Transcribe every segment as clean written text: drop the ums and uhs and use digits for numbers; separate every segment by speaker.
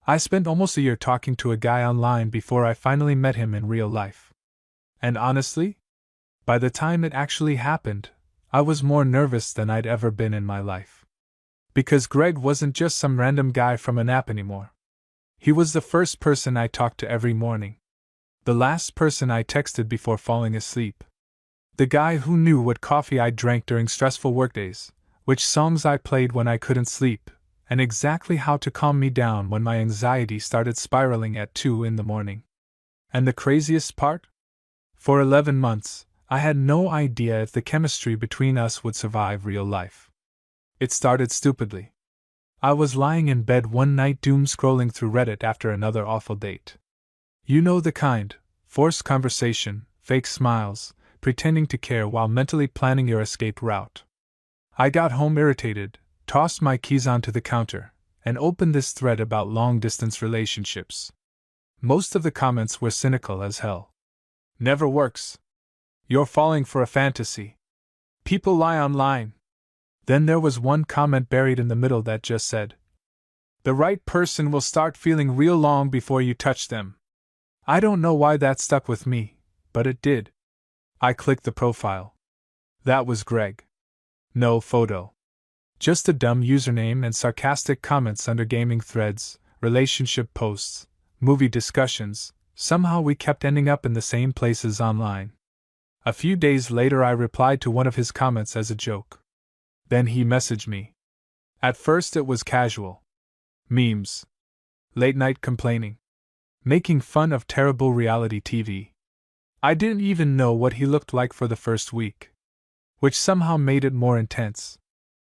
Speaker 1: I spent almost a year talking to a guy online before I finally met him in real life. And honestly, by the time it actually happened, I was more nervous than I'd ever been in my life. Because Greg wasn't just some random guy from an app anymore. He was the first person I talked to every morning. The last person I texted before falling asleep. The guy who knew what coffee I drank during stressful workdays, which songs I played when I couldn't sleep, and exactly how to calm me down when my anxiety started spiraling at 2 in the morning. And the craziest part? For 11 months, I had no idea if the chemistry between us would survive real life. It started stupidly. I was lying in bed one night doom scrolling through Reddit after another awful date. You know the kind: forced conversation, fake smiles, pretending to care while mentally planning your escape route. I got home irritated, tossed my keys onto the counter, and opened this thread about long-distance relationships. Most of the comments were cynical as hell. Never works. You're falling for a fantasy. People lie online. Then there was one comment buried in the middle that just said, "The right person will start feeling real long before you touch them." I don't know why that stuck with me, but it did. I clicked the profile. That was Greg. No photo. Just a dumb username and sarcastic comments under gaming threads, relationship posts, movie discussions. Somehow we kept ending up in the same places online. A few days later I replied to one of his comments as a joke. Then he messaged me. At first it was casual. Memes. Late night complaining. Making fun of terrible reality TV. I didn't even know what he looked like for the first week. Which somehow made it more intense.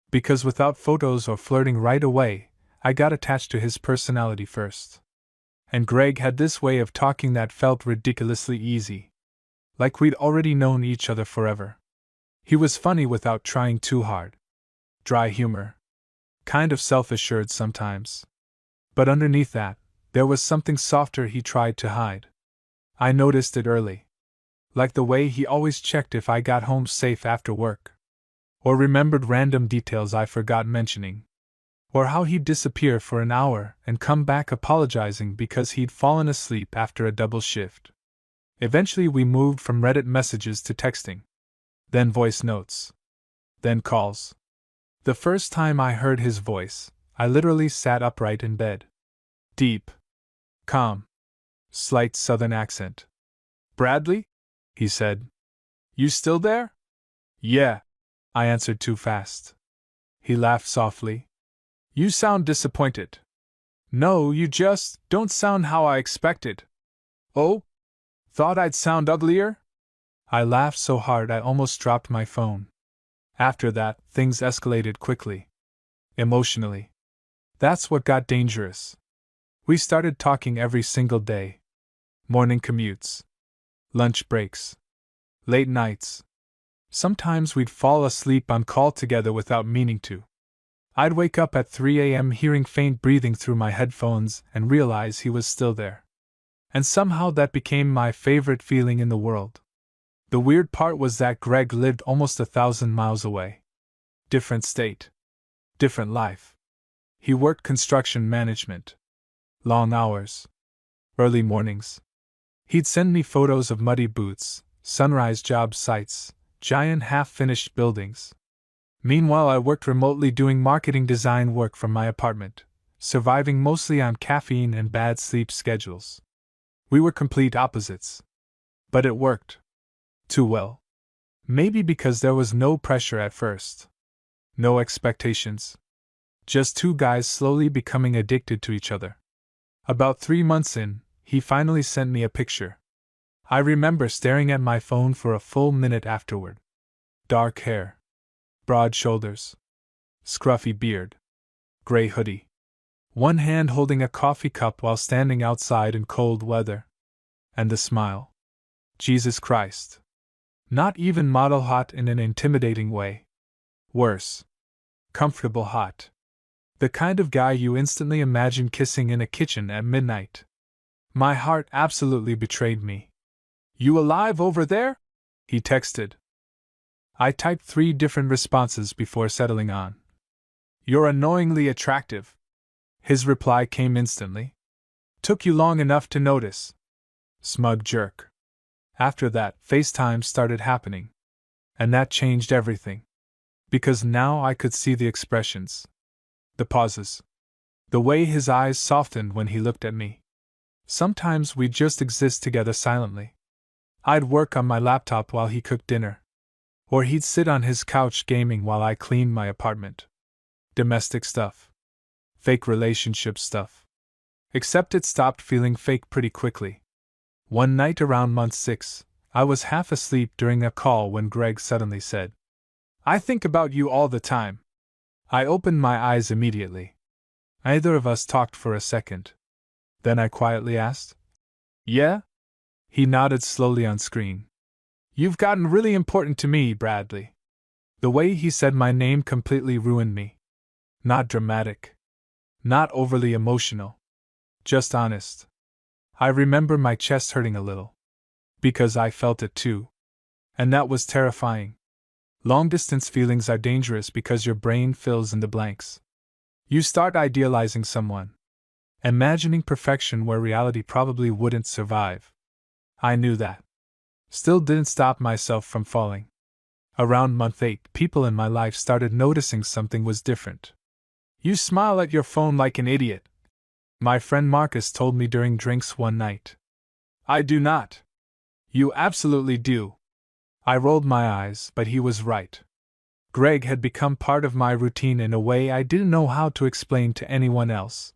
Speaker 1: Because without photos or flirting right away, I got attached to his personality first. And Greg had this way of talking that felt ridiculously easy. Like we'd already known each other forever. He was funny without trying too hard. Dry humor. Kind of self-assured sometimes. But underneath that, there was something softer he tried to hide. I noticed it early. Like the way he always checked if I got home safe after work. Or remembered random details I forgot mentioning. Or how he'd disappear for an hour and come back apologizing because he'd fallen asleep after a double shift. Eventually we moved from Reddit messages to texting. Then voice notes. Then calls. The first time I heard his voice, I literally sat upright in bed. Deep. Calm. Slight southern accent. "Bradley?" he said. "You still there?" "Yeah," I answered too fast. He laughed softly. "You sound disappointed." "No, you just don't sound how I expected." "Oh? Thought I'd sound uglier?" I laughed so hard I almost dropped my phone. After that, things escalated quickly. Emotionally. That's what got dangerous. We started talking every single day. Morning commutes. Lunch breaks. Late nights. Sometimes we'd fall asleep on call together without meaning to. I'd wake up at 3 a.m. hearing faint breathing through my headphones and realize he was still there. And somehow that became my favorite feeling in the world. The weird part was that Greg lived almost 1,000 miles away. Different state. Different life. He worked construction management. Long hours. Early mornings. He'd send me photos of muddy boots, sunrise job sites, giant half-finished buildings. Meanwhile, I worked remotely doing marketing design work from my apartment, surviving mostly on caffeine and bad sleep schedules. We were complete opposites. But it worked. Too well. Maybe because there was no pressure at first. No expectations. Just two guys slowly becoming addicted to each other. About 3 months in, he finally sent me a picture. I remember staring at my phone for a full minute afterward. Dark hair. Broad shoulders. Scruffy beard. Gray hoodie. One hand holding a coffee cup while standing outside in cold weather. And the smile. Jesus Christ. Not even model hot in an intimidating way. Worse. Comfortable hot. The kind of guy you instantly imagine kissing in a kitchen at midnight. My heart absolutely betrayed me. "You alive over there?" he texted. I typed 3 different responses before settling on. "You're annoyingly attractive." His reply came instantly. Took you long enough to notice. Smug jerk. After that, FaceTime started happening. And that changed everything. Because now I could see the expressions. The pauses. The way his eyes softened when he looked at me. Sometimes we'd just exist together silently. I'd work on my laptop while he cooked dinner. Or he'd sit on his couch gaming while I cleaned my apartment. Domestic stuff. Fake relationship stuff. Except it stopped feeling fake pretty quickly. One night around month 6, I was half asleep during a call when Greg suddenly said, "I think about you all the time." I opened my eyes immediately. Neither of us talked for a second. Then I quietly asked, "Yeah?" He nodded slowly on screen. "You've gotten really important to me, Bradley." The way he said my name completely ruined me. Not dramatic. Not overly emotional. Just honest. I remember my chest hurting a little. Because I felt it too. And that was terrifying. Long-distance feelings are dangerous because your brain fills in the blanks. You start idealizing someone. Imagining perfection where reality probably wouldn't survive. I knew that. Still didn't stop myself from falling. Around month 8, people in my life started noticing something was different. "You smile at your phone like an idiot," my friend Marcus told me during drinks one night. "I do not." "You absolutely do." I rolled my eyes, but he was right. Greg had become part of my routine in a way I didn't know how to explain to anyone else.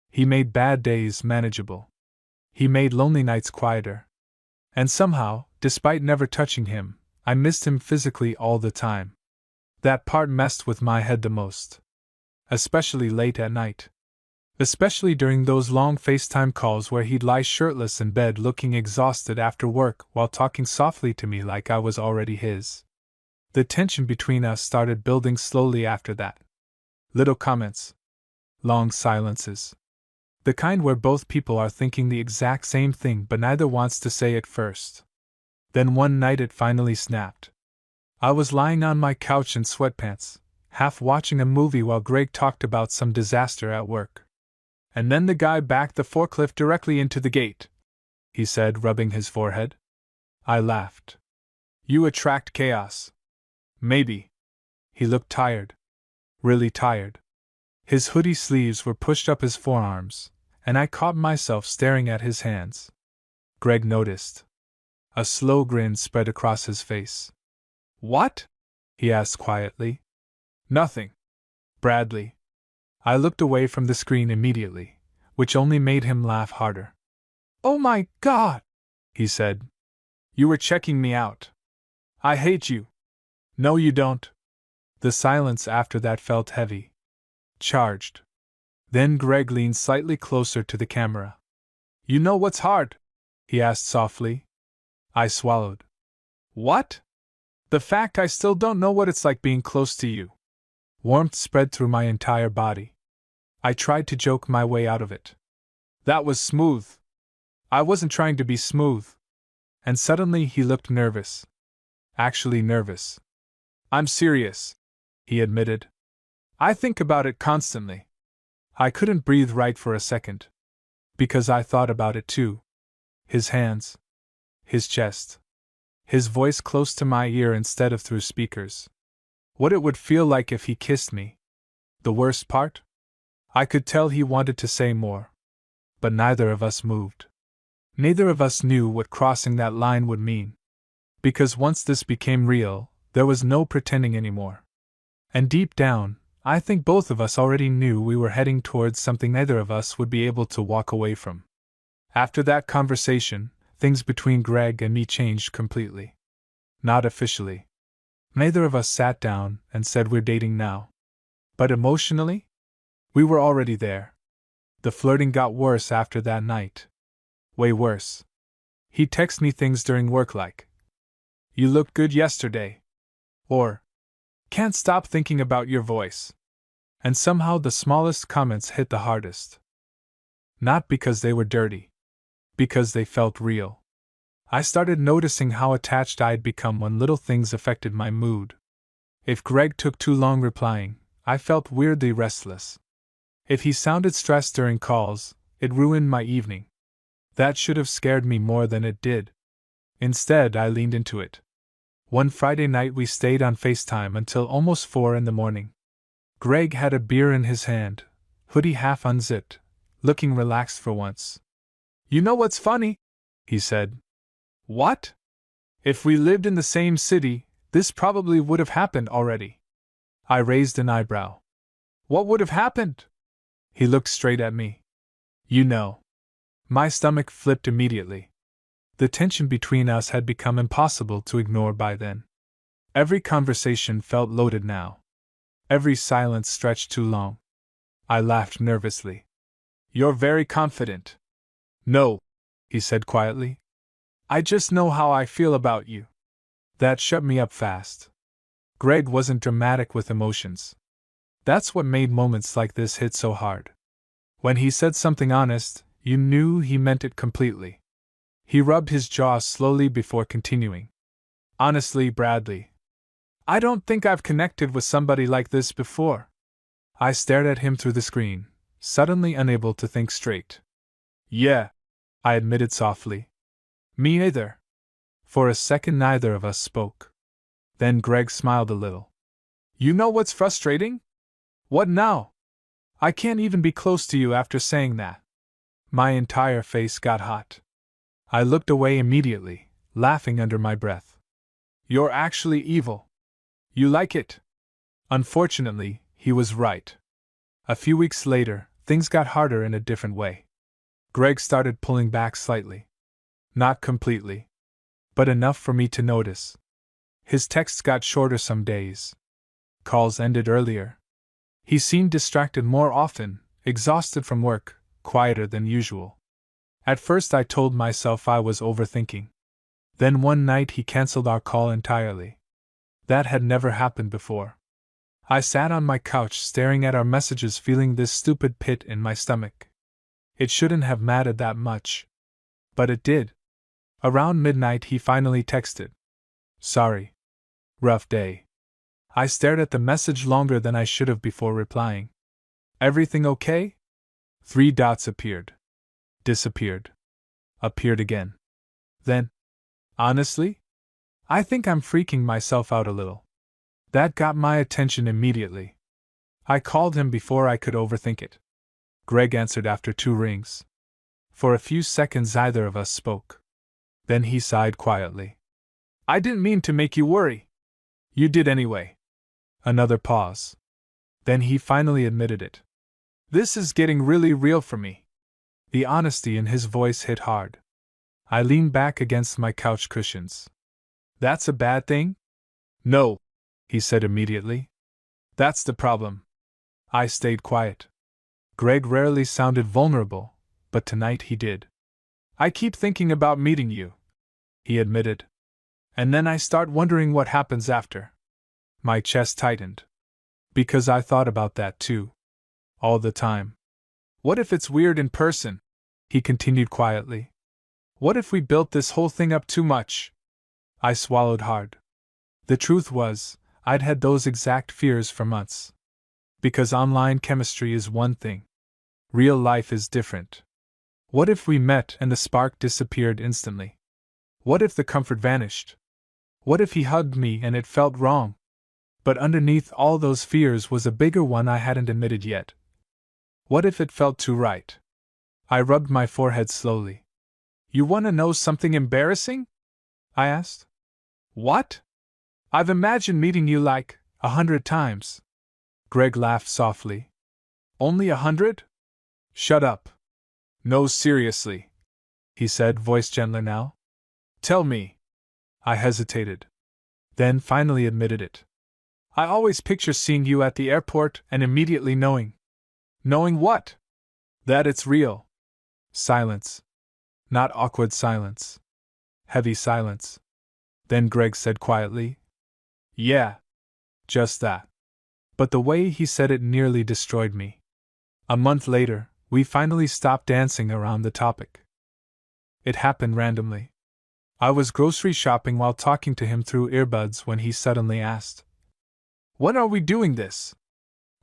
Speaker 1: He made bad days manageable. He made lonely nights quieter. And somehow, despite never touching him, I missed him physically all the time. That part messed with my head the most. Especially late at night. Especially during those long FaceTime calls where he'd lie shirtless in bed looking exhausted after work while talking softly to me like I was already his. The tension between us started building slowly after that. Little comments. Long silences. The kind where both people are thinking the exact same thing but neither wants to say it first. Then one night it finally snapped. I was lying on my couch in sweatpants, half watching a movie while Greg talked about some disaster at work. "And then the guy backed the forklift directly into the gate," he said, rubbing his forehead. I laughed. "You attract chaos." "Maybe." He looked tired. Really tired. His hoodie sleeves were pushed up his forearms, and I caught myself staring at his hands. Greg noticed. A slow grin spread across his face. "What?" he asked quietly. "Nothing. Bradley." I looked away from the screen immediately, which only made him laugh harder. "Oh my God!" he said. "You were checking me out. I hate you." "No, you don't." The silence after that felt heavy. Charged. Then Greg leaned slightly closer to the camera. "You know what's hard?" he asked softly. I swallowed. "What?" "The fact I still don't know what it's like being close to you." Warmth spread through my entire body. I tried to joke my way out of it. "That was smooth." "I wasn't trying to be smooth." And suddenly he looked nervous. Actually nervous. "I'm serious," he admitted. "I think about it constantly." I couldn't breathe right for a second. Because I thought about it too. His hands. His chest. His voice close to my ear instead of through speakers. What it would feel like if he kissed me. The worst part? I could tell he wanted to say more. But neither of us moved. Neither of us knew what crossing that line would mean. Because once this became real, there was no pretending anymore. And deep down, I think both of us already knew we were heading towards something neither of us would be able to walk away from. After that conversation, things between Greg and me changed completely. Not officially. Neither of us sat down and said we're dating now. But emotionally? We were already there. The flirting got worse after that night. Way worse. He'd text me things during work like, "You looked good yesterday." Or, "Can't stop thinking about your voice." And somehow the smallest comments hit the hardest. Not because they were dirty. Because they felt real. I started noticing how attached I'd become when little things affected my mood. If Greg took too long replying, I felt weirdly restless. If he sounded stressed during calls, It ruined my evening. That should have scared me more than it did. Instead, I leaned into it. One Friday night we stayed on FaceTime until almost 4 in the morning. Greg had a beer in his hand, hoodie half unzipped, looking relaxed for once. "You know what's funny?" he said. "What?" "If we lived in the same city, this probably would have happened already." I raised an eyebrow. "What would have happened?" He looked straight at me. "You know." My stomach flipped immediately. The tension between us had become impossible to ignore by then. Every conversation felt loaded now. Every silence stretched too long. I laughed nervously. "You're very confident." "No," he said quietly. "I just know how I feel about you." That shut me up fast. Greg wasn't dramatic with emotions. That's what made moments like this hit so hard. When he said something honest, you knew he meant it completely. He rubbed his jaw slowly before continuing. "Honestly, Bradley, I don't think I've connected with somebody like this before." I stared at him through the screen, suddenly unable to think straight. "Yeah," I admitted softly. "Me either." For a second neither of us spoke. Then Greg smiled a little. "You know what's frustrating?" "What now?" "I can't even be close to you after saying that." My entire face got hot. I looked away immediately, laughing under my breath. "You're actually evil. You like it." Unfortunately, he was right. A few weeks later, things got harder in a different way. Greg started pulling back slightly. Not completely, but enough for me to notice. His texts got shorter some days. Calls ended earlier. He seemed distracted more often, exhausted from work, quieter than usual. At first I told myself I was overthinking. Then one night he canceled our call entirely. That had never happened before. I sat on my couch staring at our messages, feeling this stupid pit in my stomach. It shouldn't have mattered that much. But it did. Around midnight he finally texted. "Sorry. Rough day." I stared at the message longer than I should have before replying. "Everything okay?" 3 dots appeared. Disappeared. Appeared again. Then, "Honestly? I think I'm freaking myself out a little." That got my attention immediately. I called him before I could overthink it. Greg answered after 2 rings. For a few seconds either of us spoke. Then he sighed quietly. "I didn't mean to make you worry." "You did anyway." Another pause. Then he finally admitted it. "This is getting really real for me." The honesty in his voice hit hard. I leaned back against my couch cushions. "That's a bad thing?" "No," he said immediately. "That's the problem." I stayed quiet. Greg rarely sounded vulnerable, but tonight he did. "I keep thinking about meeting you," he admitted. "And then I start wondering what happens after." My chest tightened. Because I thought about that too. All the time. "What if it's weird in person?" he continued quietly. "What if we built this whole thing up too much?" I swallowed hard. The truth was, I'd had those exact fears for months. Because online chemistry is one thing. Real life is different. What if we met and the spark disappeared instantly? What if the comfort vanished? What if he hugged me and it felt wrong? But underneath all those fears was a bigger one I hadn't admitted yet. What if it felt too right? I rubbed my forehead slowly. "You want to know something embarrassing?" I asked. "What?" "I've imagined meeting you like 100 times." Greg laughed softly. "Only 100? Shut up." "No, seriously," he said, voice gentler now. "Tell me." I hesitated. Then finally admitted it. "I always picture seeing you at the airport and immediately knowing." "Knowing what?" "That it's real." Silence. Not awkward silence. Heavy silence. Then Greg said quietly, "Yeah. Just that." But the way he said it nearly destroyed me. A month later, we finally stopped dancing around the topic. It happened randomly. I was grocery shopping while talking to him through earbuds when he suddenly asked, "When are we doing this?"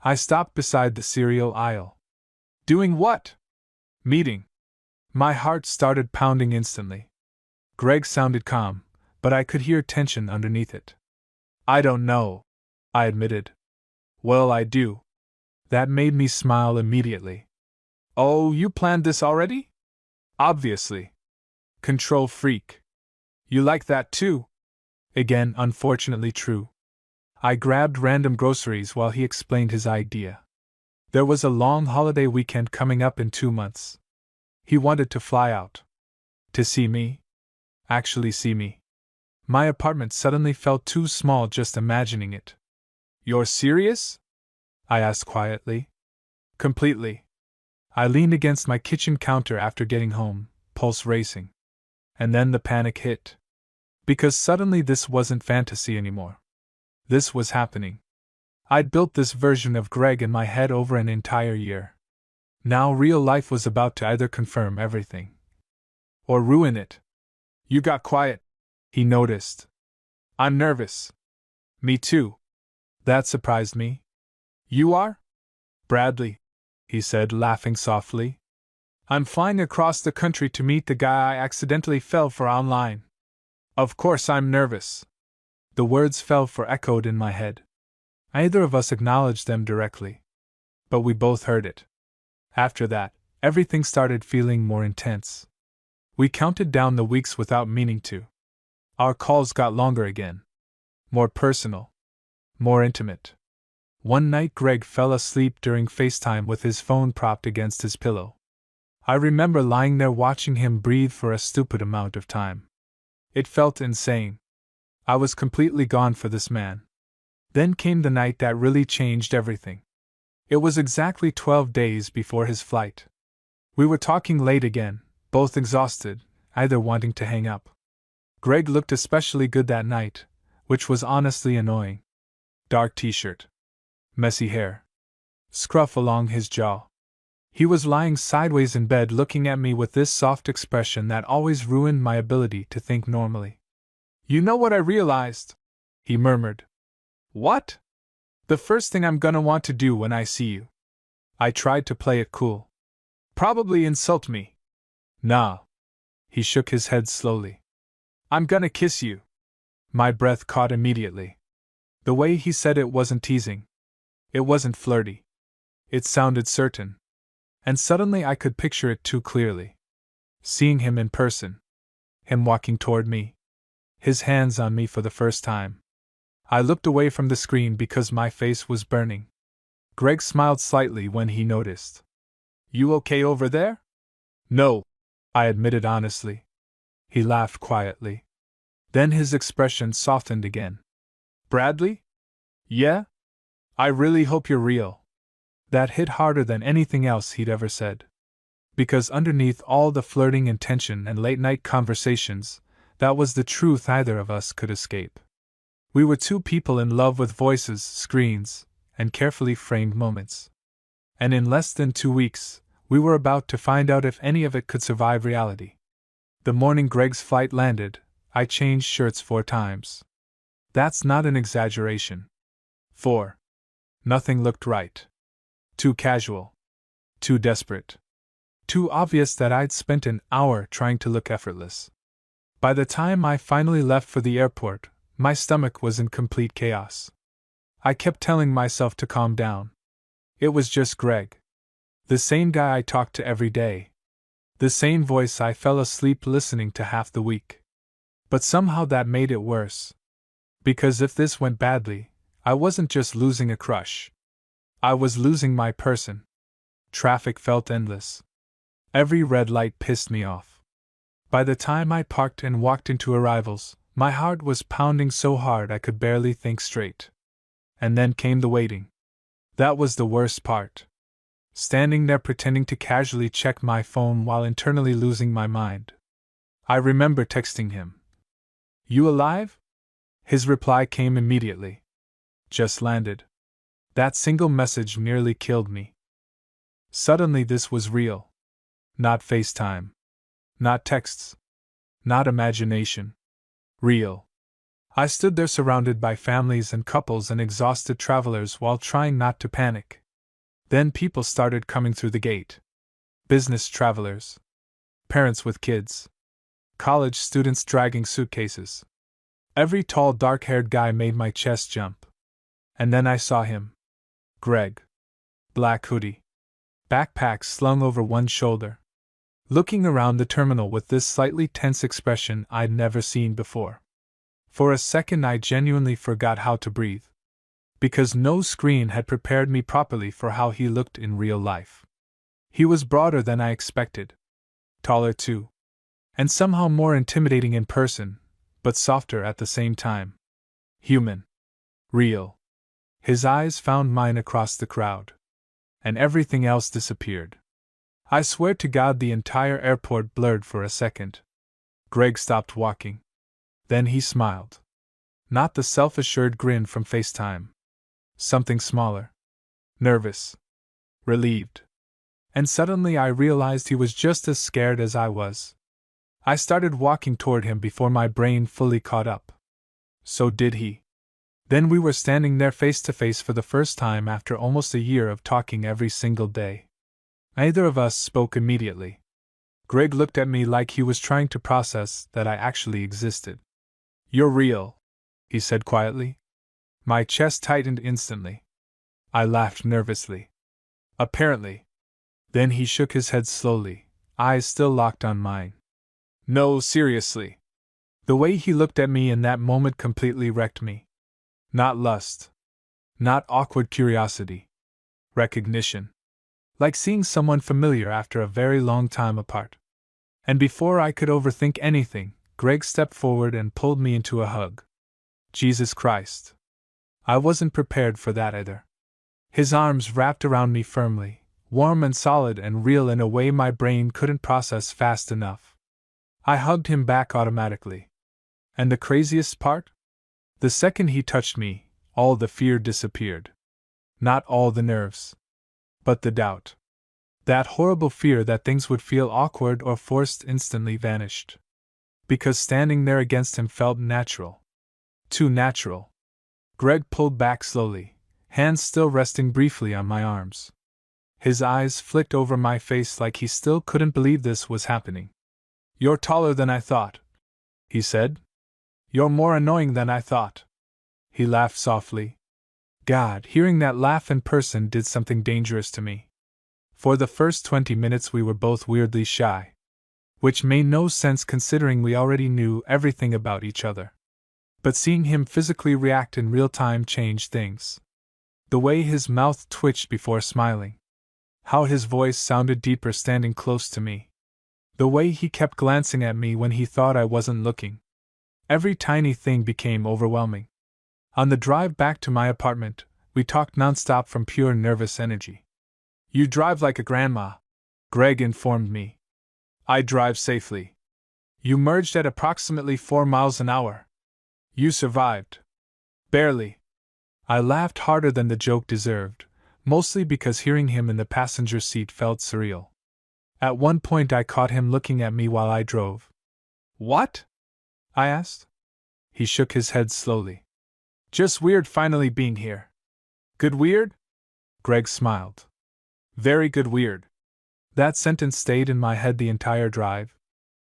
Speaker 1: I stopped beside the cereal aisle. "Doing what?" Meeting. My heart started pounding instantly. Greg sounded calm, but I could hear tension underneath it. I don't know, I admitted. Well, I do. That made me smile immediately. Oh, you planned this already? Obviously. Control freak. You like that too? Again, unfortunately true. I grabbed random groceries while he explained his idea. There was a long holiday weekend coming up in 2 months. He wanted to fly out. To see me? Actually see me. My apartment suddenly felt too small just imagining it. You're serious? I asked quietly. Completely. I leaned against my kitchen counter after getting home, pulse racing. And then the panic hit. Because suddenly this wasn't fantasy anymore. This was happening. I'd built this version of Greg in my head over an entire year. Now real life was about to either confirm everything or ruin it. You got quiet, he noticed. I'm nervous. Me too. That surprised me. You are? Bradley, he said, laughing softly. I'm flying across the country to meet the guy I accidentally fell for online. Of course I'm nervous. The words fell for echoed in my head. Neither of us acknowledged them directly, but we both heard it. After that, everything started feeling more intense. We counted down the weeks without meaning to. Our calls got longer again. More personal. More intimate. One night Greg fell asleep during FaceTime with his phone propped against his pillow. I remember lying there watching him breathe for a stupid amount of time. It felt insane. I was completely gone for this man. Then came the night that really changed everything. It was exactly 12 days before his flight. We were talking late again, both exhausted, either wanting to hang up. Greg looked especially good that night, which was honestly annoying. Dark t-shirt. Messy hair. Scruff along his jaw. He was lying sideways in bed looking at me with this soft expression that always ruined my ability to think normally. You know what I realized? He murmured. What? The first thing I'm gonna want to do when I see you. I tried to play it cool. Probably insult me. Nah. He shook his head slowly. I'm gonna kiss you. My breath caught immediately. The way he said it wasn't teasing. It wasn't flirty. It sounded certain. And suddenly I could picture it too clearly. Seeing him in person. Him walking toward me. His hands on me for the first time. I looked away from the screen because my face was burning. Greg smiled slightly when he noticed. You okay over there? No, I admitted honestly. He laughed quietly. Then his expression softened again. Bradley? Yeah? I really hope you're real. That hit harder than anything else he'd ever said. Because underneath all the flirting and tension and late-night conversations, that was the truth neither of us could escape. We were two people in love with voices, screens, and carefully framed moments. And in less than 2 weeks, we were about to find out if any of it could survive reality. The morning Greg's flight landed, I changed shirts 4 times. That's not an exaggeration. 4. Nothing looked right. Too casual. Too desperate. Too obvious that I'd spent an hour trying to look effortless. By the time I finally left for the airport, my stomach was in complete chaos. I kept telling myself to calm down. It was just Greg. The same guy I talked to every day. The same voice I fell asleep listening to half the week. But somehow that made it worse. Because if this went badly, I wasn't just losing a crush. I was losing my person. Traffic felt endless. Every red light pissed me off. By the time I parked and walked into arrivals, my heart was pounding so hard I could barely think straight. And then came the waiting. That was the worst part. Standing there pretending to casually check my phone while internally losing my mind. I remember texting him. You alive? His reply came immediately. Just landed. That single message nearly killed me. Suddenly this was real. Not FaceTime. Not texts. Not imagination. Real. I stood there surrounded by families and couples and exhausted travelers while trying not to panic. Then people started coming through the gate. business travelers, parents with kids, college students dragging suitcases. Every tall, dark-haired guy made my chest jump. And then I saw him. Greg. Black hoodie. Backpack slung over one shoulder. Looking around the terminal with this slightly tense expression I'd never seen before. For a second I genuinely forgot how to breathe. Because no screen had prepared me properly for how he looked in real life. He was broader than I expected. Taller too. And somehow more intimidating in person, but softer at the same time. Human. Real. His eyes found mine across the crowd. And everything else disappeared. I swear to God the entire airport blurred for a second. Greg stopped walking. Then he smiled. Not the self-assured grin from FaceTime. Something smaller. Nervous. Relieved. And suddenly I realized he was just as scared as I was. I started walking toward him before my brain fully caught up. So did he. Then we were standing there face to face for the first time after almost a year of talking every single day. Neither of us spoke immediately. Greg looked at me like he was trying to process that I actually existed. "You're real," he said quietly. My chest tightened instantly. I laughed nervously. Apparently. Then he shook his head slowly, eyes still locked on mine. "No, seriously." The way he looked at me in that moment completely wrecked me. Not lust. Not awkward curiosity. Recognition. Like seeing someone familiar after a very long time apart. And before I could overthink anything, Greg stepped forward and pulled me into a hug. Jesus Christ. I wasn't prepared for that either. His arms wrapped around me firmly, warm and solid and real in a way my brain couldn't process fast enough. I hugged him back automatically. And the craziest part? The second he touched me, all the fear disappeared. Not all the nerves. But the doubt. That horrible fear that things would feel awkward or forced instantly vanished. Because standing there against him felt natural. Too natural. Greg pulled back slowly, hands still resting briefly on my arms. His eyes flicked over my face like he still couldn't believe this was happening. "You're taller than I thought," he said. "You're more annoying than I thought." He laughed softly. God, hearing that laugh in person did something dangerous to me. For the first 20 minutes we were both weirdly shy. Which made no sense considering we already knew everything about each other. But seeing him physically react in real time changed things. The way his mouth twitched before smiling. How his voice sounded deeper standing close to me. The way he kept glancing at me when he thought I wasn't looking. Every tiny thing became overwhelming. On the drive back to my apartment, we talked nonstop from pure nervous energy. "You drive like a grandma," Greg informed me. "I drive safely." "You merged at approximately 4 miles an hour." "You survived." "Barely." I laughed harder than the joke deserved, mostly because hearing him in the passenger seat felt surreal. At one point I caught him looking at me while I drove. "What?" I asked. He shook his head slowly. "Just weird finally being here." "Good weird?" Greg smiled. "Very good weird." That sentence stayed in my head the entire drive.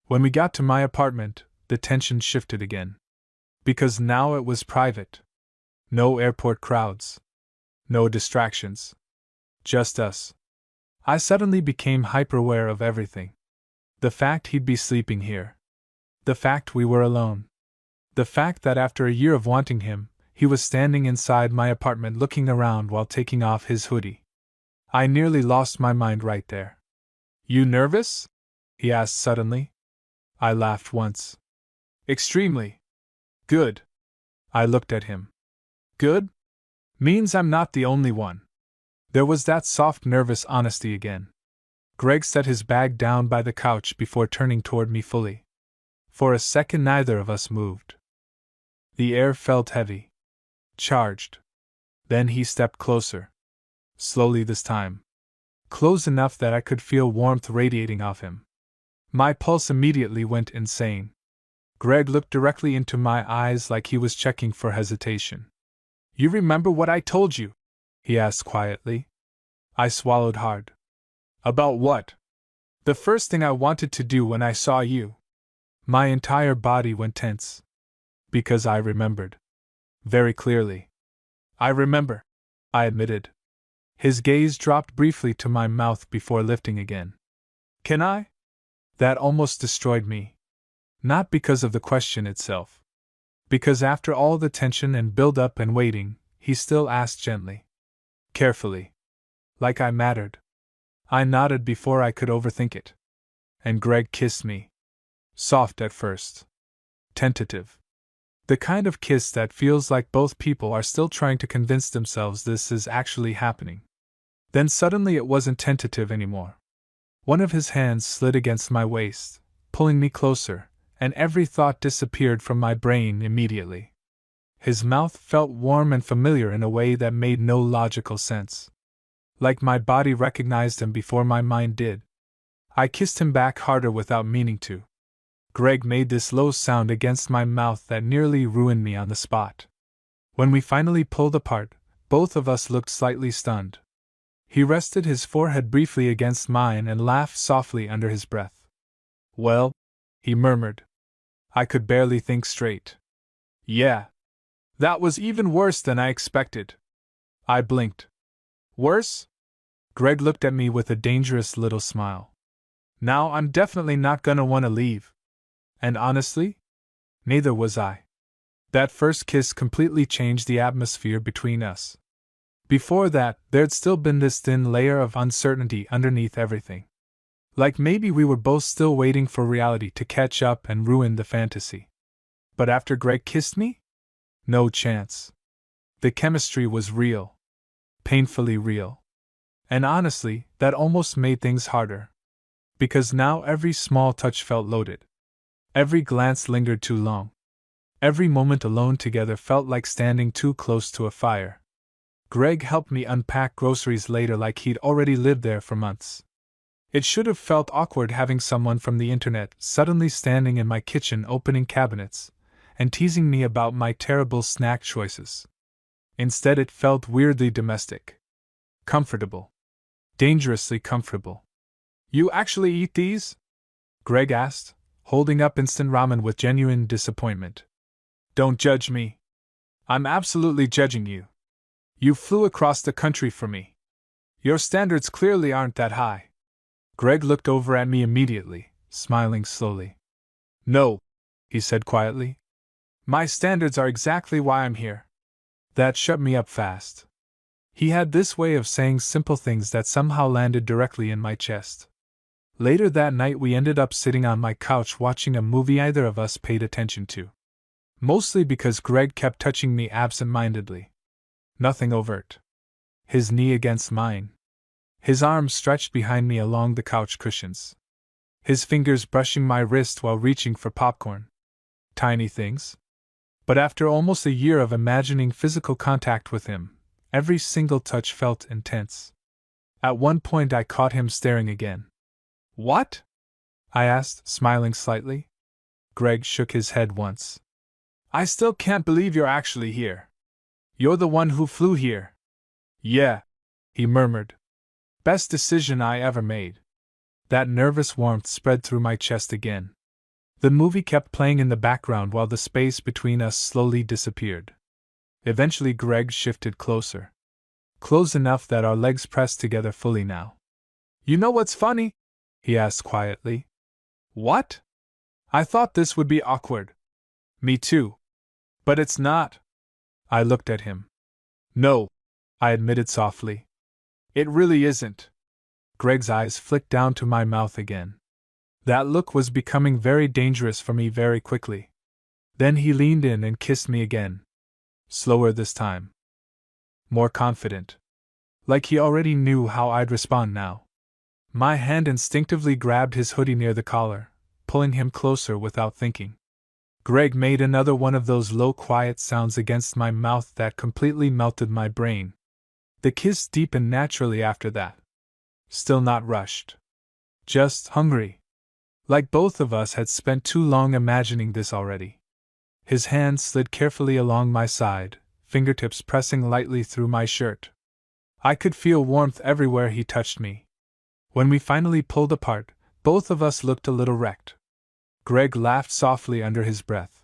Speaker 1: When we got to my apartment, the tension shifted again. Because now it was private. No airport crowds. No distractions. Just us. I suddenly became hyper-aware of everything. The fact he'd be sleeping here. The fact we were alone. The fact that after a year of wanting him, he was standing inside my apartment looking around while taking off his hoodie. I nearly lost my mind right there. "You nervous?" he asked suddenly. I laughed once. "Extremely." "Good." I looked at him. "Good? Means I'm not the only one." There was that soft, nervous honesty again. Greg set his bag down by the couch before turning toward me fully. For a second neither of us moved. The air felt heavy. Charged. Then he stepped closer. Slowly this time. Close enough that I could feel warmth radiating off him. My pulse immediately went insane. Greg looked directly into my eyes like he was checking for hesitation. "You remember what I told you?" he asked quietly. I swallowed hard. "About what?" The first thing I wanted to do when I saw you. My entire body went tense. Because I remembered. Very clearly. I remember, I admitted. His gaze dropped briefly to my mouth before lifting again. Can I? That almost destroyed me. Not because of the question itself. Because after all the tension and build-up and waiting, he still asked gently. Carefully. Like I mattered. I nodded before I could overthink it. And Greg kissed me. Soft at first. Tentative. The kind of kiss that feels like both people are still trying to convince themselves this is actually happening. Then suddenly it wasn't tentative anymore. One of his hands slid against my waist, pulling me closer, and every thought disappeared from my brain immediately. His mouth felt warm and familiar in a way that made no logical sense. Like my body recognized him before my mind did. I kissed him back harder without meaning to. Greg made this low sound against my mouth that nearly ruined me on the spot. When we finally pulled apart, both of us looked slightly stunned. He rested his forehead briefly against mine and laughed softly under his breath. Well, he murmured. I could barely think straight. Yeah. That was even worse than I expected. I blinked. Worse? Greg looked at me with a dangerous little smile. Now I'm definitely not gonna wanna leave. And honestly, neither was I. That first kiss completely changed the atmosphere between us. Before that, there'd still been this thin layer of uncertainty underneath everything. Like maybe we were both still waiting for reality to catch up and ruin the fantasy. But after Greg kissed me? No chance. The chemistry was real. Painfully real. And honestly, that almost made things harder. Because now every small touch felt loaded. Every glance lingered too long. Every moment alone together felt like standing too close to a fire. Greg helped me unpack groceries later like he'd already lived there for months. It should have felt awkward having someone from the internet suddenly standing in my kitchen opening cabinets and teasing me about my terrible snack choices. Instead, it felt weirdly domestic. Comfortable. Dangerously comfortable. You actually eat these? Greg asked, holding up instant ramen with genuine disappointment. Don't judge me. I'm absolutely judging you. You flew across the country for me. Your standards clearly aren't that high. Greg looked over at me immediately, smiling slowly. No, he said quietly. My standards are exactly why I'm here. That shut me up fast. He had this way of saying simple things that somehow landed directly in my chest. Later that night we ended up sitting on my couch watching a movie either of us paid attention to. Mostly because Greg kept touching me absent-mindedly. Nothing overt. His knee against mine. His arms stretched behind me along the couch cushions. His fingers brushing my wrist while reaching for popcorn. Tiny things. But after almost a year of imagining physical contact with him, every single touch felt intense. At one point I caught him staring again. What? I asked, smiling slightly. Greg shook his head once. I still can't believe you're actually here. You're the one who flew here. Yeah, he murmured. Best decision I ever made. That nervous warmth spread through my chest again. The movie kept playing in the background while the space between us slowly disappeared. Eventually Greg shifted closer. Close enough that our legs pressed together fully now. You know what's funny? He asked quietly. What? I thought this would be awkward. Me too. But it's not. I looked at him. No, I admitted softly. It really isn't. Greg's eyes flicked down to my mouth again. That look was becoming very dangerous for me very quickly. Then he leaned in and kissed me again. Slower this time. More confident. Like he already knew how I'd respond now. My hand instinctively grabbed his hoodie near the collar, pulling him closer without thinking. Greg made another one of those low, quiet sounds against my mouth that completely melted my brain. The kiss deepened naturally after that. Still not rushed. Just hungry. Like both of us had spent too long imagining this already. His hand slid carefully along my side, fingertips pressing lightly through my shirt. I could feel warmth everywhere he touched me. When we finally pulled apart, Both of us looked a little wrecked. Greg laughed softly under his breath.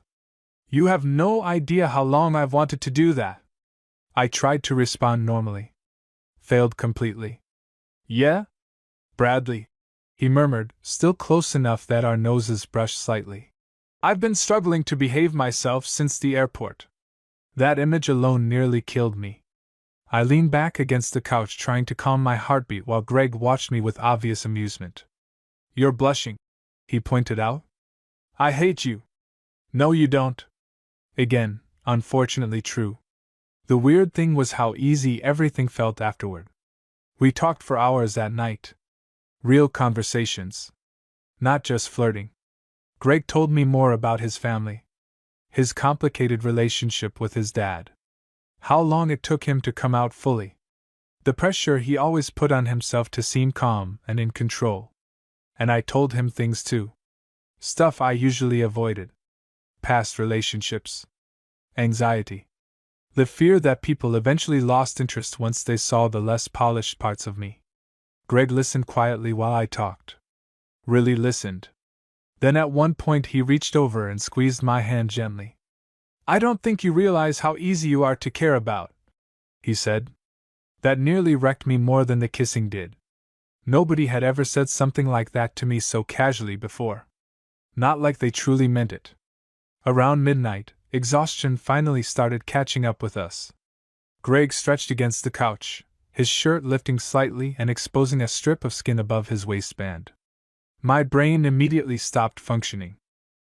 Speaker 1: You have no idea how long I've wanted to do that. I tried to respond normally. Failed completely. Yeah? Bradley, he murmured, still close enough that our noses brushed slightly. I've been struggling to behave myself since the airport. That image alone nearly killed me. I leaned back against the couch trying to calm my heartbeat while Greg watched me with obvious amusement. You're blushing, he pointed out. I hate you. No, you don't. Again, unfortunately true. The weird thing was how easy everything felt afterward. We talked for hours that night. Real conversations. Not just flirting. Greg told me more about his family. His complicated relationship with his dad. How long it took him to come out fully. The pressure he always put on himself to seem calm and in control. And I told him things too. Stuff I usually avoided. Past relationships. Anxiety. The fear that people eventually lost interest once they saw the less polished parts of me. Greg listened quietly while I talked. Really listened. Then at one point he reached over and squeezed my hand gently. I don't think you realize how easy you are to care about, he said. That nearly wrecked me more than the kissing did. Nobody had ever said something like that to me so casually before. Not like they truly meant it. Around midnight, exhaustion finally started catching up with us. Greg stretched against the couch, his shirt lifting slightly and exposing a strip of skin above his waistband. My brain immediately stopped functioning.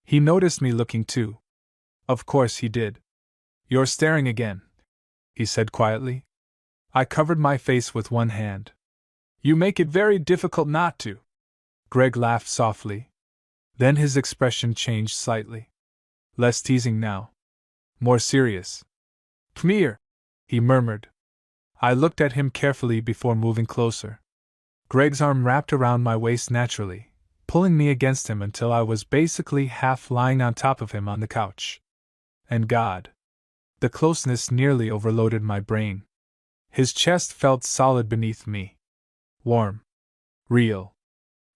Speaker 1: He noticed me looking too. Of course he did. You're staring again, he said quietly. I covered my face with one hand. You make it very difficult not to. Greg laughed softly. Then his expression changed slightly. Less teasing now. More serious. Come here, he murmured. I looked at him carefully before moving closer. Greg's arm wrapped around my waist naturally, pulling me against him until I was basically half lying on top of him on the couch. And God. The closeness nearly overloaded my brain. His chest felt solid beneath me. Warm. Real.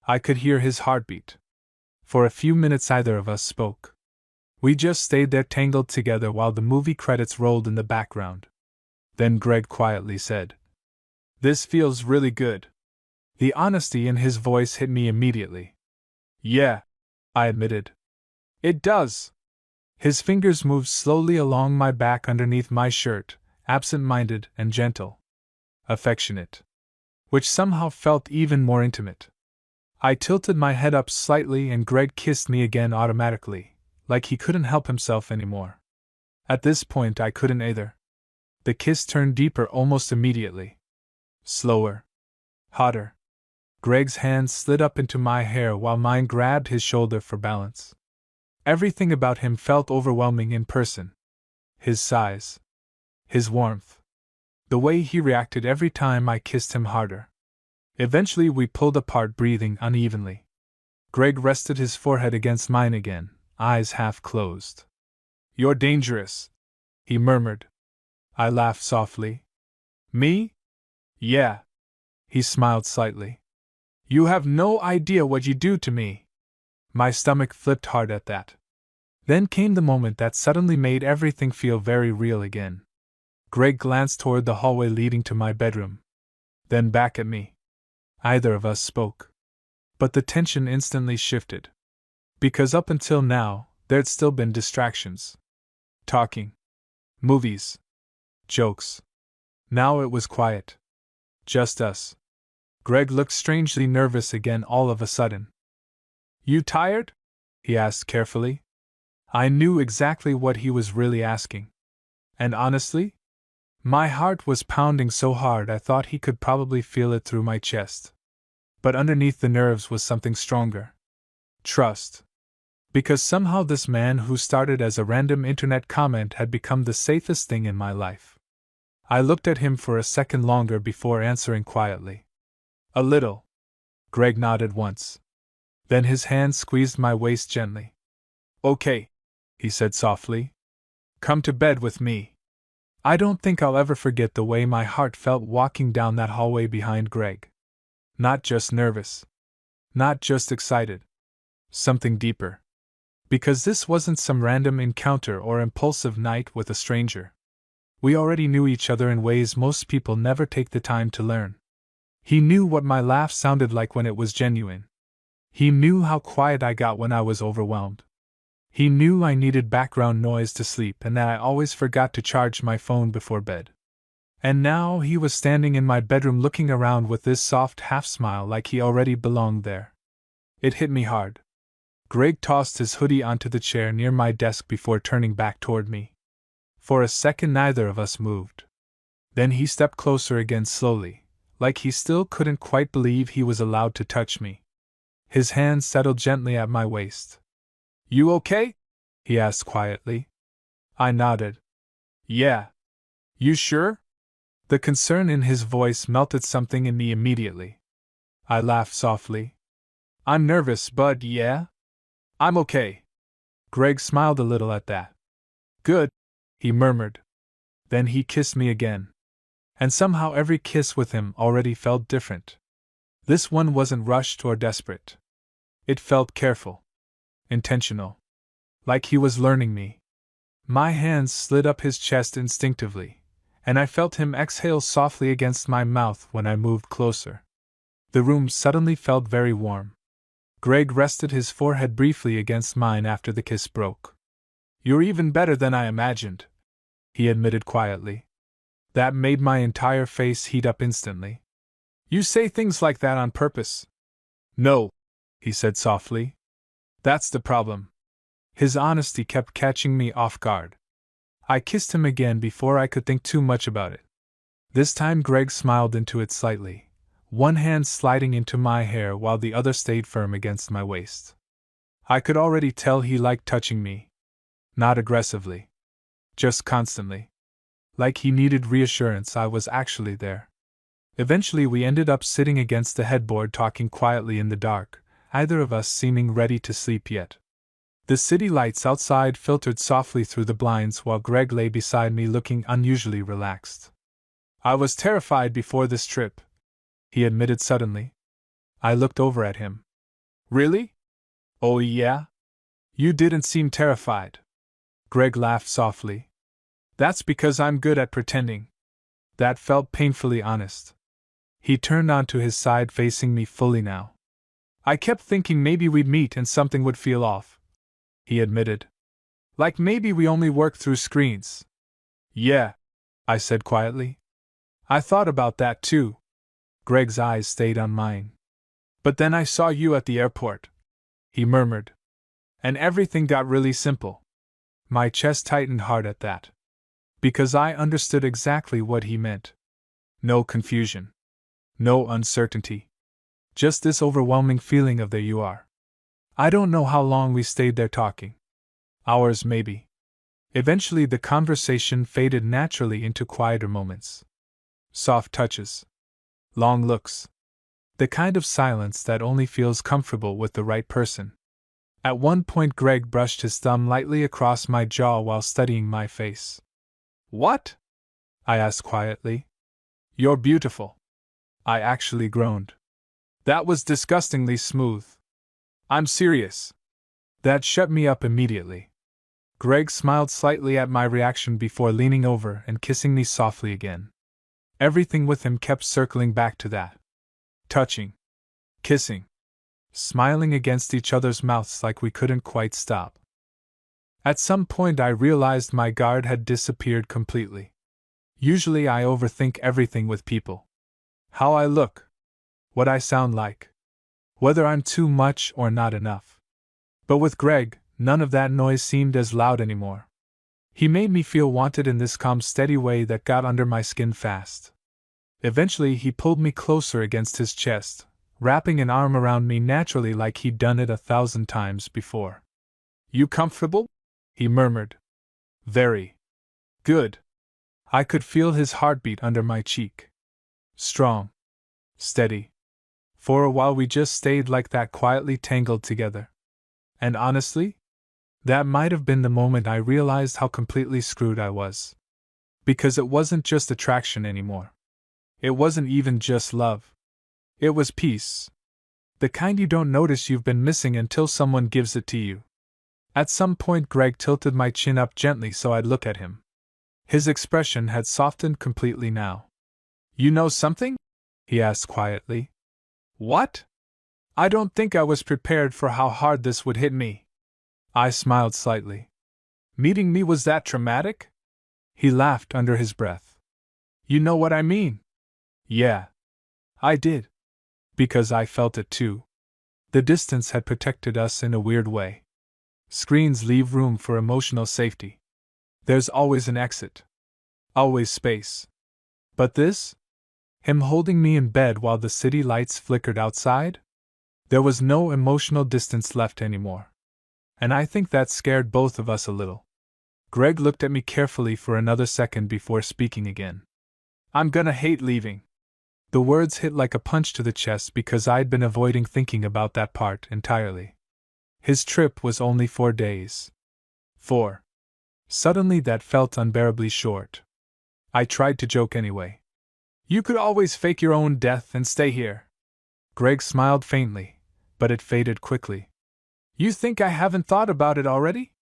Speaker 1: I could hear his heartbeat. For a few minutes either of us spoke. We just stayed there tangled together while the movie credits rolled in the background. Then Greg quietly said, This feels really good. The honesty in his voice hit me immediately. Yeah, I admitted. It does. His fingers moved slowly along my back underneath my shirt, absent-minded and gentle. Affectionate. Which somehow felt even more intimate. I tilted my head up slightly and Greg kissed me again automatically, like he couldn't help himself anymore. At this point I couldn't either. The kiss turned deeper almost immediately. Slower. Hotter. Greg's hand slid up into my hair while mine grabbed his shoulder for balance. Everything about him felt overwhelming in person. His size. His warmth. The way he reacted every time I kissed him harder. Eventually we pulled apart, breathing unevenly. Greg rested his forehead against mine again, eyes half closed. You're dangerous, he murmured. I laughed softly. Me? Yeah. He smiled slightly. You have no idea what you do to me. My stomach flipped hard at that. Then came the moment that suddenly made everything feel very real again. Greg glanced toward the hallway leading to my bedroom. Then back at me. Either of us spoke. But the tension instantly shifted. Because up until now, there'd still been distractions. Talking. Movies. Jokes. Now it was quiet. Just us. Greg looked strangely nervous again all of a sudden. You tired? He asked carefully. I knew exactly what he was really asking. And honestly, my heart was pounding so hard I thought he could probably feel it through my chest. But underneath the nerves was something stronger. Trust. Because somehow this man who started as a random internet comment had become the safest thing in my life. I looked at him for a second longer before answering quietly. A little. Greg nodded once. Then his hand squeezed my waist gently. Okay, he said softly. Come to bed with me. I don't think I'll ever forget the way my heart felt walking down that hallway behind Greg. Not just nervous. Not just excited. Something deeper. Because this wasn't some random encounter or impulsive night with a stranger. We already knew each other in ways most people never take the time to learn. He knew what my laugh sounded like when it was genuine. He knew how quiet I got when I was overwhelmed. He knew I needed background noise to sleep and that I always forgot to charge my phone before bed. And now he was standing in my bedroom looking around with this soft half-smile like he already belonged there. It hit me hard. Greg tossed his hoodie onto the chair near my desk before turning back toward me. For a second neither of us moved. Then he stepped closer again slowly, like he still couldn't quite believe he was allowed to touch me. His hand settled gently at my waist. "You okay?" he asked quietly. I nodded. "Yeah. You sure?" The concern in his voice melted something in me immediately. I laughed softly. "I'm nervous, but yeah. I'm okay." Greg smiled a little at that. "Good," he murmured. Then he kissed me again. And somehow every kiss with him already felt different. This one wasn't rushed or desperate. It felt careful. Intentional. Like he was learning me. My hands slid up his chest instinctively, and I felt him exhale softly against my mouth when I moved closer. The room suddenly felt very warm. Greg rested his forehead briefly against mine after the kiss broke. "You're even better than I imagined," he admitted quietly. That made my entire face heat up instantly. "You say things like that on purpose." "No," he said softly. "That's the problem." His honesty kept catching me off guard. I kissed him again before I could think too much about it. This time Greg smiled into it slightly, one hand sliding into my hair while the other stayed firm against my waist. I could already tell he liked touching me. Not aggressively. Just constantly. Like he needed reassurance I was actually there. Eventually we ended up sitting against the headboard talking quietly in the dark, either of us seeming ready to sleep yet. The city lights outside filtered softly through the blinds while Greg lay beside me looking unusually relaxed. "I was terrified before this trip," he admitted suddenly. I looked over at him. "Really? Oh yeah? You didn't seem terrified." Greg laughed softly. "That's because I'm good at pretending." That felt painfully honest. He turned onto his side facing me fully now. "I kept thinking maybe we'd meet and something would feel off," he admitted. "Like maybe we only work through screens." "Yeah," I said quietly. "I thought about that too." Greg's eyes stayed on mine. "But then I saw you at the airport," he murmured. "And everything got really simple." My chest tightened hard at that. Because I understood exactly what he meant. No confusion. No uncertainty. Just this overwhelming feeling of there you are. I don't know how long we stayed there talking. Hours maybe. Eventually the conversation faded naturally into quieter moments. Soft touches. Long looks. The kind of silence that only feels comfortable with the right person. At one point Greg brushed his thumb lightly across my jaw while studying my face. "What?" I asked quietly. "You're beautiful." I actually groaned. "That was disgustingly smooth." "I'm serious." That shut me up immediately. Greg smiled slightly at my reaction before leaning over and kissing me softly again. Everything with him kept circling back to that. Touching. Kissing. Smiling against each other's mouths like we couldn't quite stop. At some point I realized my guard had disappeared completely. Usually I overthink everything with people. How I look. What I sound like. Whether I'm too much or not enough. But with Greg, none of that noise seemed as loud anymore. He made me feel wanted in this calm, steady way that got under my skin fast. Eventually he pulled me closer against his chest, wrapping an arm around me naturally like he'd done it 1,000 times before. "You comfortable?" he murmured. "Very. Good." I could feel his heartbeat under my cheek. Strong. Steady. For a while we just stayed like that, quietly tangled together. And honestly, that might have been the moment I realized how completely screwed I was. Because it wasn't just attraction anymore. It wasn't even just love. It was peace. The kind you don't notice you've been missing until someone gives it to you. At some point, Greg tilted my chin up gently so I'd look at him. His expression had softened completely now. You know something? He asked quietly. What? I don't think I was prepared for how hard this would hit me. I smiled slightly. Meeting me was that traumatic? He laughed under his breath. You know what I mean? Yeah. I did. Because I felt it too. The distance had protected us in a weird way. Screens leave room for emotional safety. There's always an exit. Always space. But this? Him holding me in bed while the city lights flickered outside? There was no emotional distance left anymore. And I think that scared both of us a little. Greg looked at me carefully for another second before speaking again. I'm gonna hate leaving. The words hit like a punch to the chest because I'd been avoiding thinking about that part entirely. His trip was only 4 days. 4. Suddenly that felt unbearably short. I tried to joke anyway. You could always fake your own death and stay here. Greg smiled faintly, but it faded quickly. You think I haven't thought about it already?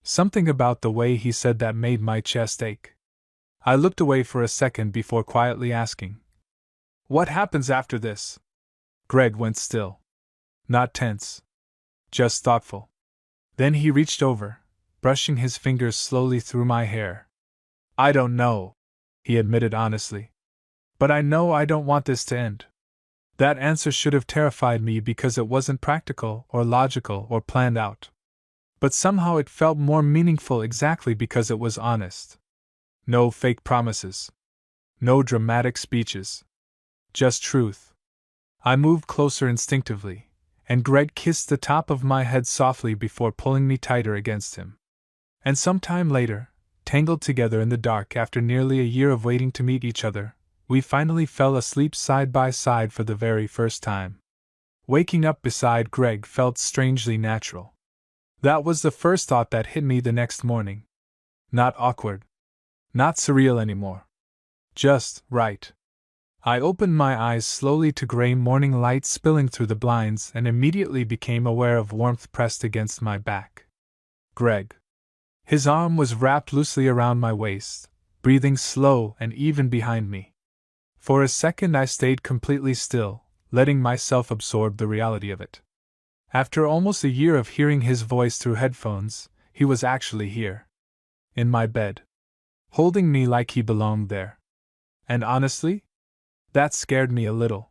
Speaker 1: Something about the way he said that made my chest ache. I looked away for a second before quietly asking, what happens after this? Greg went still. Not tense. Just thoughtful. Then he reached over, brushing his fingers slowly through my hair. I don't know, he admitted honestly. But I know I don't want this to end. That answer should have terrified me because it wasn't practical or logical or planned out. But somehow it felt more meaningful exactly because it was honest. No fake promises. No dramatic speeches. Just truth. I moved closer instinctively, and Greg kissed the top of my head softly before pulling me tighter against him. And some time later, tangled together in the dark after nearly a year of waiting to meet each other, we finally fell asleep side by side for the very first time. Waking up beside Greg felt strangely natural. That was the first thought that hit me the next morning. Not awkward. Not surreal anymore. Just right. I opened my eyes slowly to gray morning light spilling through the blinds and immediately became aware of warmth pressed against my back. Greg. His arm was wrapped loosely around my waist, breathing slow and even behind me. For a second I stayed completely still, letting myself absorb the reality of it. After almost a year of hearing his voice through headphones, he was actually here. In my bed. Holding me like he belonged there. And honestly, that scared me a little.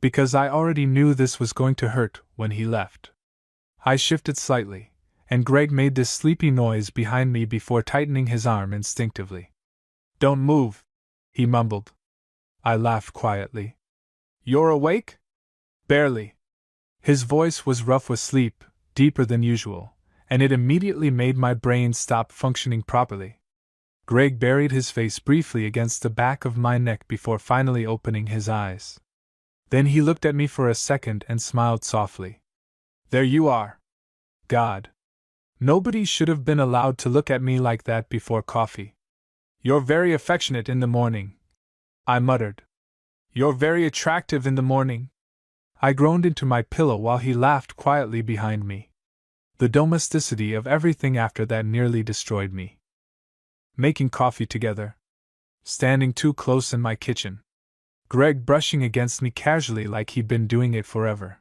Speaker 1: Because I already knew this was going to hurt when he left. I shifted slightly, and Greg made this sleepy noise behind me before tightening his arm instinctively. Don't move, he mumbled. I laughed quietly. You're awake? Barely. His voice was rough with sleep, deeper than usual, and it immediately made my brain stop functioning properly. Greg buried his face briefly against the back of my neck before finally opening his eyes. Then he looked at me for a second and smiled softly. There you are. God. Nobody should have been allowed to look at me like that before coffee. You're very affectionate in the morning, I muttered. You're very attractive in the morning. I groaned into my pillow while he laughed quietly behind me. The domesticity of everything after that nearly destroyed me. Making coffee together. Standing too close in my kitchen. Greg brushing against me casually like he'd been doing it forever.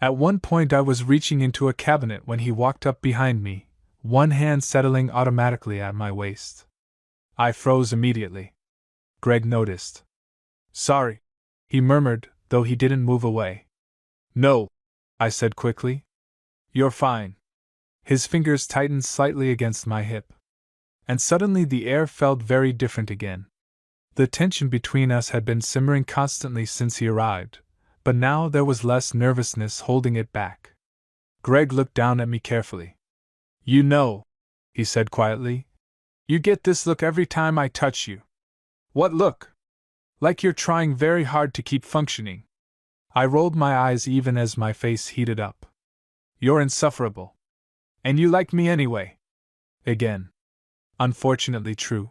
Speaker 1: At one point I was reaching into a cabinet when he walked up behind me, one hand settling automatically at my waist. I froze immediately. Greg noticed. Sorry, he murmured, though he didn't move away. No, I said quickly. You're fine. His fingers tightened slightly against my hip. And suddenly the air felt very different again. The tension between us had been simmering constantly since he arrived, but now there was less nervousness holding it back. Greg looked down at me carefully. You know, he said quietly, you get this look every time I touch you. What look? Like you're trying very hard to keep functioning. I rolled my eyes even as my face heated up. You're insufferable. And you like me anyway. Again. Unfortunately true.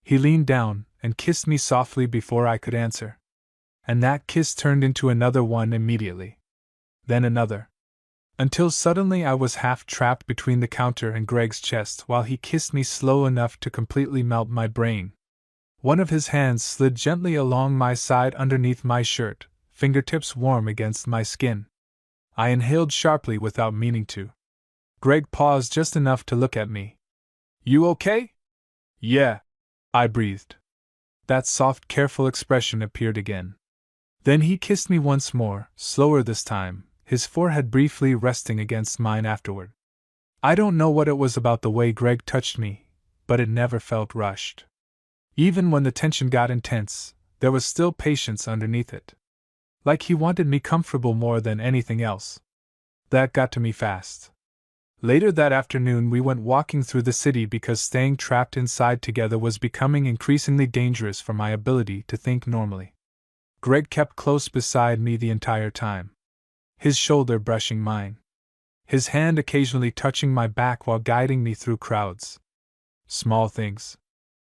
Speaker 1: He leaned down and kissed me softly before I could answer. And that kiss turned into another one immediately. then another. Until suddenly I was half trapped between the counter and Greg's chest while he kissed me slow enough to completely melt my brain. One of his hands slid gently along my side underneath my shirt, fingertips warm against my skin. I inhaled sharply without meaning to. Greg paused just enough to look at me. "You okay?" "Yeah," I breathed. That soft, careful expression appeared again. Then he kissed me once more, slower this time, his forehead briefly resting against mine afterward. I don't know what it was about the way Greg touched me, but it never felt rushed. Even when the tension got intense, there was still patience underneath it. Like he wanted me comfortable more than anything else. That got to me fast. Later that afternoon we went walking through the city because staying trapped inside together was becoming increasingly dangerous for my ability to think normally. Greg kept close beside me the entire time, his shoulder brushing mine, his hand occasionally touching my back while guiding me through crowds. Small things.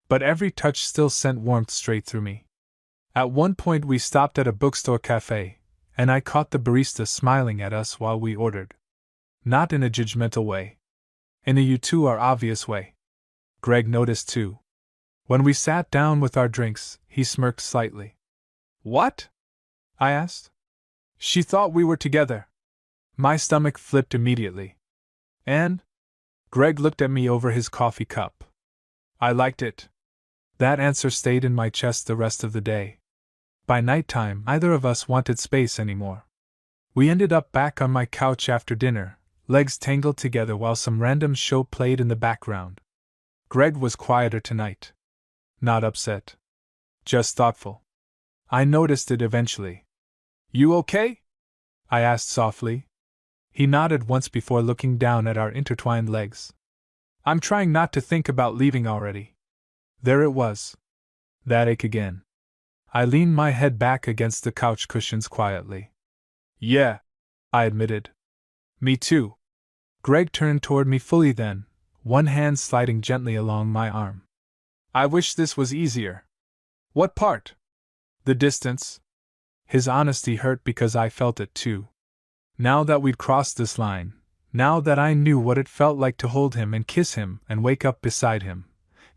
Speaker 1: But every touch still sent warmth straight through me. At one point we stopped at a bookstore cafe, and I caught the barista smiling at us while we ordered. Not in a judgmental way. In a "you two are obvious" way. Greg noticed too. When we sat down with our drinks, he smirked slightly. "What?" I asked. "She thought we were together." My stomach flipped immediately. "And?" Greg looked at me over his coffee cup. "I liked it." That answer stayed in my chest the rest of the day. By nighttime, neither of us wanted space anymore. We ended up back on my couch after dinner, legs tangled together while some random show played in the background. Greg was quieter tonight. Not upset. Just thoughtful. I noticed it eventually. "You okay?" I asked softly. He nodded once before looking down at our intertwined legs. "I'm trying not to think about leaving already." There it was. That ache again. I leaned my head back against the couch cushions quietly. "Yeah," I admitted. "Me too." Greg turned toward me fully then, one hand sliding gently along my arm. "I wish this was easier." "What part?" "The distance." His honesty hurt because I felt it too. Now that we'd crossed this line, now that I knew what it felt like to hold him and kiss him and wake up beside him,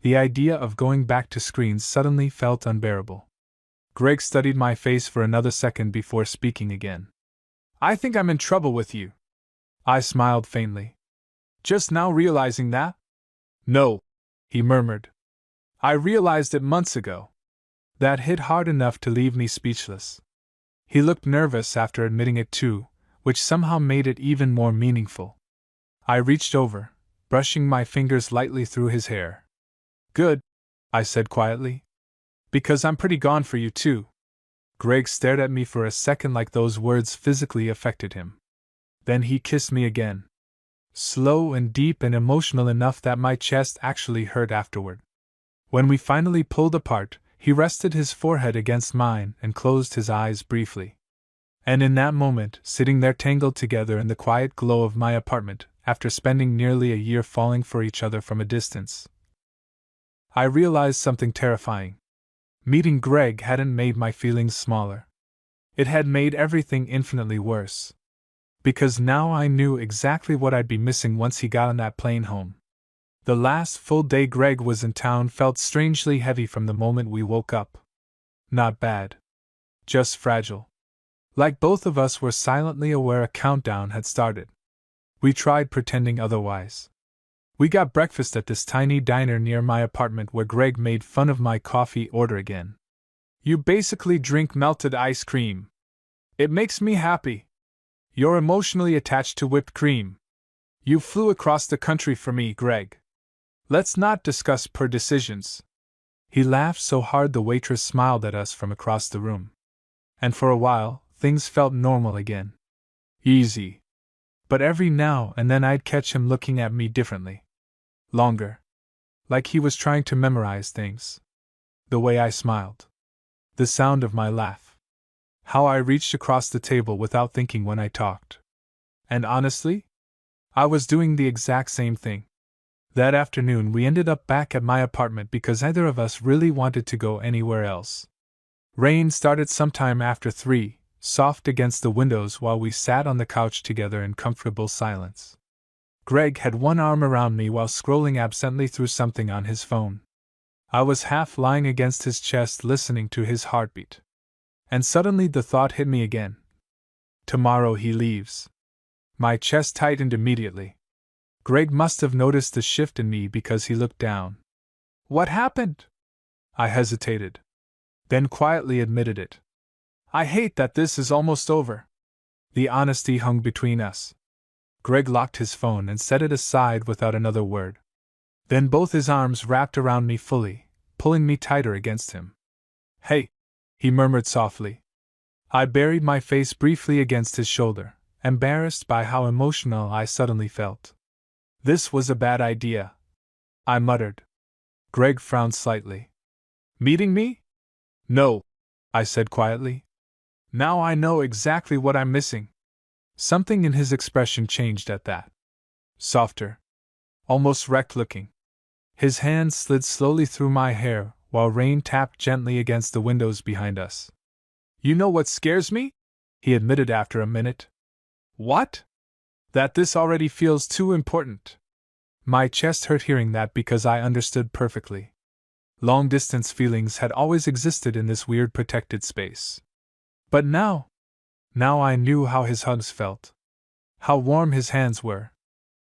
Speaker 1: the idea of going back to screens suddenly felt unbearable. Greg studied my face for another second before speaking again. "I think I'm in trouble with you." I smiled faintly. "Just now realizing that?" "No," he murmured. "I realized it months ago." That hit hard enough to leave me speechless. He looked nervous after admitting it too, which somehow made it even more meaningful. I reached over, brushing my fingers lightly through his hair. "Good," I said quietly. "Because I'm pretty gone for you too." Greg stared at me for a second like those words physically affected him. Then he kissed me again. Slow and deep and emotional enough that my chest actually hurt afterward. When we finally pulled apart, he rested his forehead against mine and closed his eyes briefly. And in that moment, sitting there tangled together in the quiet glow of my apartment, after spending nearly a year falling for each other from a distance, I realized something terrifying. Meeting Greg hadn't made my feelings smaller. It had made everything infinitely worse. Because now I knew exactly what I'd be missing once he got on that plane home. The last full day Greg was in town felt strangely heavy from the moment we woke up. Not bad. Just fragile. Like both of us were silently aware a countdown had started. We tried pretending otherwise. We got breakfast at this tiny diner near my apartment where Greg made fun of my coffee order again. "You basically drink melted ice cream. It makes me happy. You're emotionally attached to whipped cream. You flew across the country for me, Greg. Let's not discuss per decisions." He laughed so hard the waitress smiled at us from across the room. And for a while, things felt normal again. Easy. But every now and then I'd catch him looking at me differently. Longer. Like he was trying to memorize things. The way I smiled. The sound of my laugh. How I reached across the table without thinking when I talked. And honestly, I was doing the exact same thing. That afternoon we ended up back at my apartment because neither of us really wanted to go anywhere else. Rain started sometime after 3, soft against the windows while we sat on the couch together in comfortable silence. Greg had one arm around me while scrolling absently through something on his phone. I was half lying against his chest listening to his heartbeat. And suddenly the thought hit me again. Tomorrow he leaves. My chest tightened immediately. Greg must have noticed the shift in me because he looked down. What happened? I hesitated. Then quietly admitted it. I hate that this is almost over. The honesty hung between us. Greg locked his phone and set it aside without another word. Then both his arms wrapped around me fully, pulling me tighter against him. Hey, he murmured softly. I buried my face briefly against his shoulder, embarrassed by how emotional I suddenly felt. This was a bad idea, I muttered. Greg frowned slightly. Meeting me? No, I said quietly. Now I know exactly what I'm missing. Something in his expression changed at that. Softer. Almost wrecked looking. His hand slid slowly through my hair while rain tapped gently against the windows behind us. You know what scares me? He admitted after a minute. What? That this already feels too important. My chest hurt hearing that because I understood perfectly. Long-distance feelings had always existed in this weird protected space. But now I knew how his hugs felt. How warm his hands were.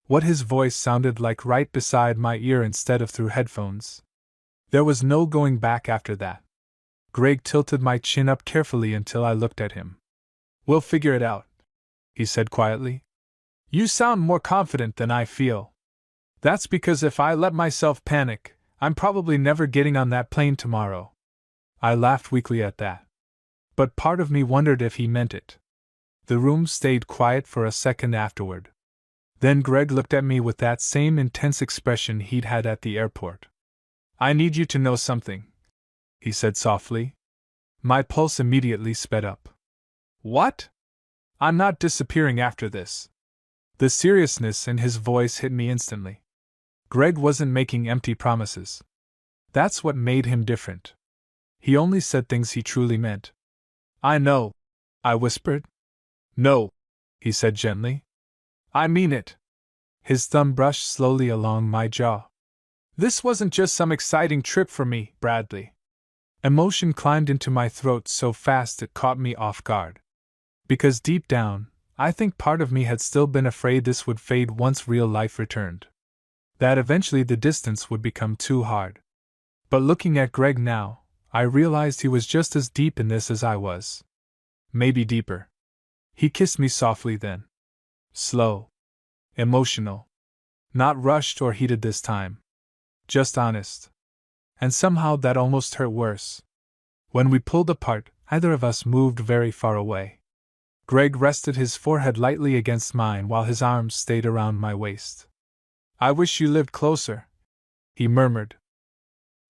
Speaker 1: What his voice sounded like right beside my ear instead of through headphones. There was no going back after that. Greg tilted my chin up carefully until I looked at him. We'll figure it out, he said quietly. You sound more confident than I feel. That's because if I let myself panic, I'm probably never getting on that plane tomorrow. I laughed weakly at that. But part of me wondered if he meant it. The room stayed quiet for a second afterward. Then Greg looked at me with that same intense expression he'd had at the airport. I need you to know something, he said softly. My pulse immediately sped up. What? I'm not disappearing after this. The seriousness in his voice hit me instantly. Greg wasn't making empty promises. That's what made him different. He only said things he truly meant. I know, I whispered. No, he said gently. I mean it. His thumb brushed slowly along my jaw. This wasn't just some exciting trip for me, Bradley. Emotion climbed into my throat so fast it caught me off guard. Because deep down, I think part of me had still been afraid this would fade once real life returned. That eventually the distance would become too hard. But looking at Greg now, I realized he was just as deep in this as I was. Maybe deeper. He kissed me softly then. Slow. Emotional. Not rushed or heated this time. Just honest. And somehow that almost hurt worse. When we pulled apart, neither of us moved very far away. Greg rested his forehead lightly against mine while his arms stayed around my waist. I wish you lived closer, he murmured.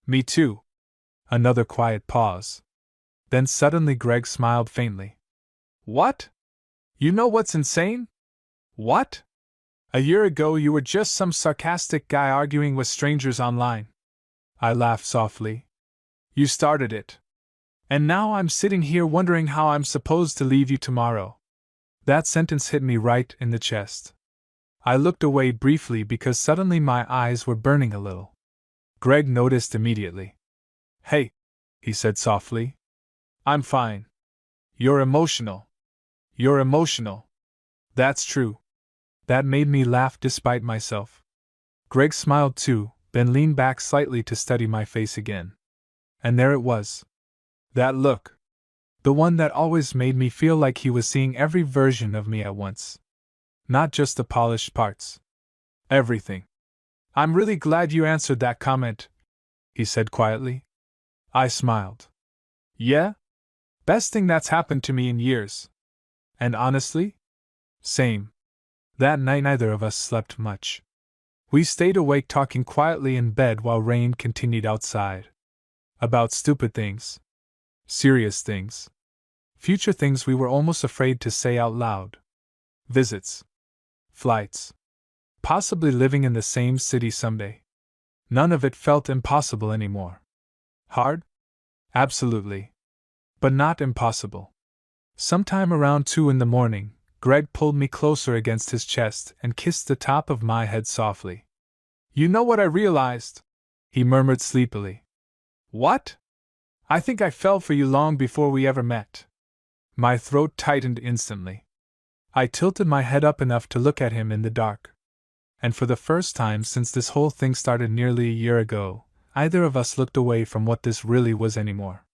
Speaker 1: Me too. Another quiet pause. Then suddenly Greg smiled faintly. What? You know what's insane? What? A year ago you were just some sarcastic guy arguing with strangers online. I laughed softly. You started it. And now I'm sitting here wondering how I'm supposed to leave you tomorrow. That sentence hit me right in the chest. I looked away briefly because suddenly my eyes were burning a little. Greg noticed immediately. Hey, he said softly. I'm fine. You're emotional. You're emotional. That's true. That made me laugh despite myself. Greg smiled too, then leaned back slightly to study my face again. And there it was. That look. The one that always made me feel like he was seeing every version of me at once. Not just the polished parts. Everything. I'm really glad you answered that comment, he said quietly. I smiled. Yeah? Best thing that's happened to me in years. And honestly? Same. That night neither of us slept much. We stayed awake talking quietly in bed while rain continued outside. About stupid things. Serious things. Future things we were almost afraid to say out loud. Visits. Flights. Possibly living in the same city someday. None of it felt impossible anymore. Hard? Absolutely. But not impossible. Sometime around 2 in the morning, Greg pulled me closer against his chest and kissed the top of my head softly. "You know what I realized?" he murmured sleepily. "What?" "I think I fell for you long before we ever met." My throat tightened instantly. I tilted my head up enough to look at him in the dark. And for the first time since this whole thing started nearly a year ago, either of us looked away from what this really was anymore.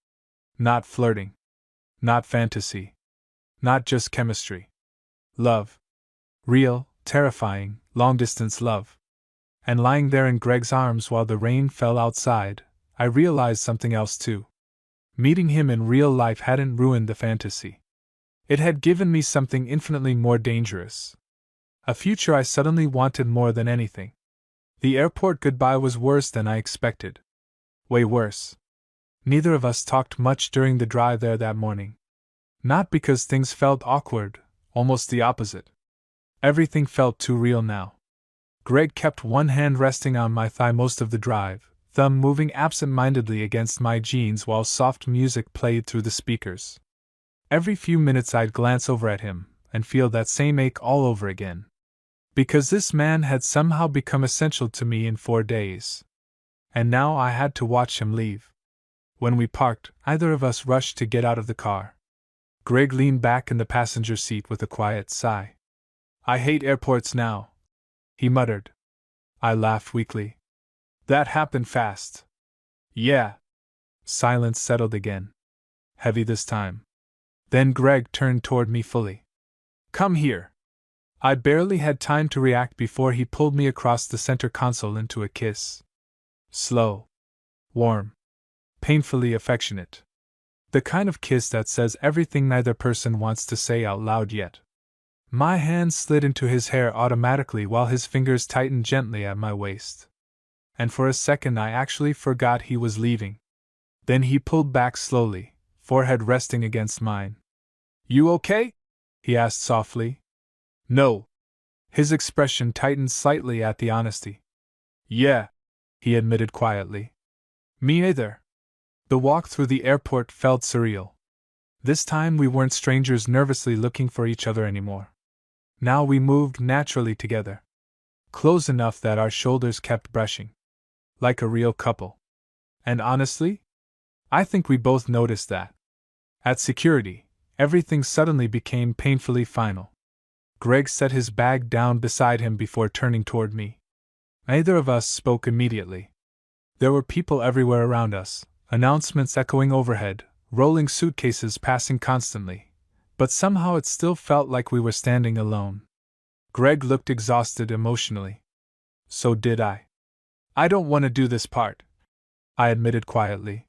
Speaker 1: Not flirting. Not fantasy. Not just chemistry. Love. Real, terrifying, long-distance love. And lying there in Greg's arms while the rain fell outside, I realized something else too. Meeting him in real life hadn't ruined the fantasy. It had given me something infinitely more dangerous. A future I suddenly wanted more than anything. The airport goodbye was worse than I expected. Way worse. Neither of us talked much during the drive there that morning. Not because things felt awkward, almost the opposite. Everything felt too real now. Greg kept one hand resting on my thigh most of the drive, thumb moving absent-mindedly against my jeans while soft music played through the speakers. Every few minutes I'd glance over at him and feel that same ache all over again. Because this man had somehow become essential to me in 4 days. And now I had to watch him leave. When we parked, either of us rushed to get out of the car. Greg leaned back in the passenger seat with a quiet sigh. "I hate airports now," he muttered. I laughed weakly. "That happened fast." "Yeah." Silence settled again. Heavy this time. Then Greg turned toward me fully. "Come here." I barely had time to react before he pulled me across the center console into a kiss. Slow. Warm. Painfully affectionate. The kind of kiss that says everything neither person wants to say out loud yet. My hand slid into his hair automatically while his fingers tightened gently at my waist. And for a second I actually forgot he was leaving. Then he pulled back slowly, forehead resting against mine. "You okay?" he asked softly. "No." His expression tightened slightly at the honesty. "Yeah," he admitted quietly. "Me either." The walk through the airport felt surreal. This time we weren't strangers nervously looking for each other anymore. Now we moved naturally together. Close enough that our shoulders kept brushing. Like a real couple. And honestly, I think we both noticed that. At security, everything suddenly became painfully final. Greg set his bag down beside him before turning toward me. Neither of us spoke immediately. There were people everywhere around us, announcements echoing overhead, rolling suitcases passing constantly, but somehow it still felt like we were standing alone. Greg looked exhausted emotionally. So did I. "I don't want to do this part," I admitted quietly.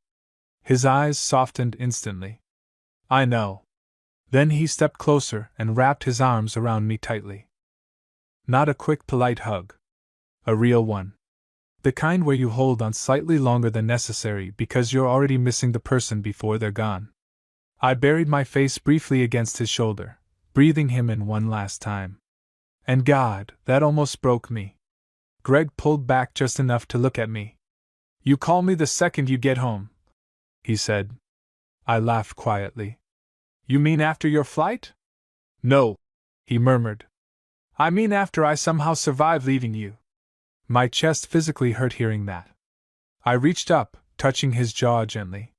Speaker 1: His eyes softened instantly. "I know." Then he stepped closer and wrapped his arms around me tightly. Not a quick, polite hug. A real one. The kind where you hold on slightly longer than necessary because you're already missing the person before they're gone. I buried my face briefly against his shoulder, breathing him in one last time. And God, that almost broke me. Greg pulled back just enough to look at me. "You call me the second you get home," he said. I laughed quietly. "You mean after your flight?" "No," he murmured. "I mean after I somehow survive leaving you." My chest physically hurt hearing that. I reached up, touching his jaw gently.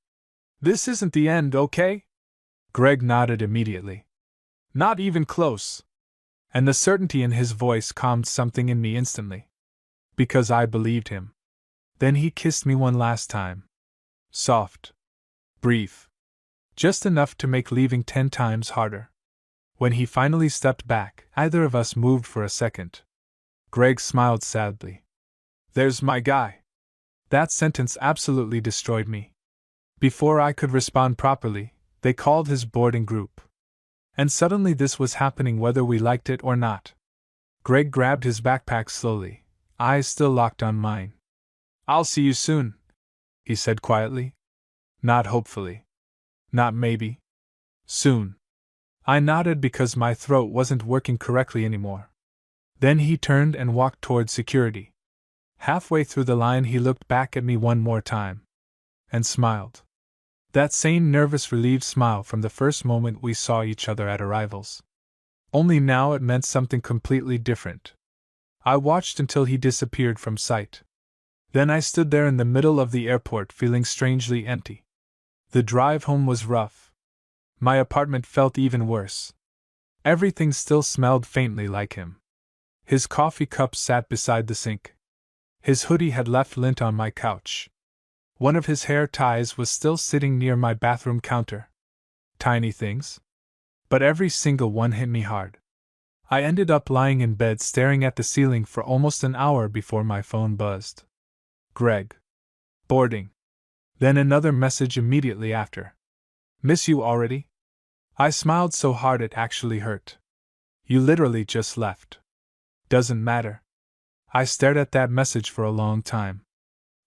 Speaker 1: "This isn't the end, okay?" Greg nodded immediately. "Not even close." And the certainty in his voice calmed something in me instantly. Because I believed him. Then he kissed me one last time. Soft. Brief. Just enough to make leaving 10 times harder. When he finally stepped back, either of us moved for a second. Greg smiled sadly. "There's my guy." That sentence absolutely destroyed me. Before I could respond properly, they called his boarding group. And suddenly this was happening whether we liked it or not. Greg grabbed his backpack slowly, eyes still locked on mine. "I'll see you soon," he said quietly. Not hopefully. Not maybe. Soon. I nodded because my throat wasn't working correctly anymore. Then he turned and walked toward security. Halfway through the line he looked back at me one more time. And smiled. That same nervous, relieved smile from the first moment we saw each other at arrivals. Only now it meant something completely different. I watched until he disappeared from sight. Then I stood there in the middle of the airport feeling strangely empty. The drive home was rough. My apartment felt even worse. Everything still smelled faintly like him. His coffee cup sat beside the sink. His hoodie had left lint on my couch. One of his hair ties was still sitting near my bathroom counter. Tiny things, but every single one hit me hard. I ended up lying in bed staring at the ceiling for almost an hour before my phone buzzed. Greg. Boarding. Then another message immediately after. Miss you already? I smiled so hard it actually hurt. You literally just left. Doesn't matter. I stared at that message for a long time.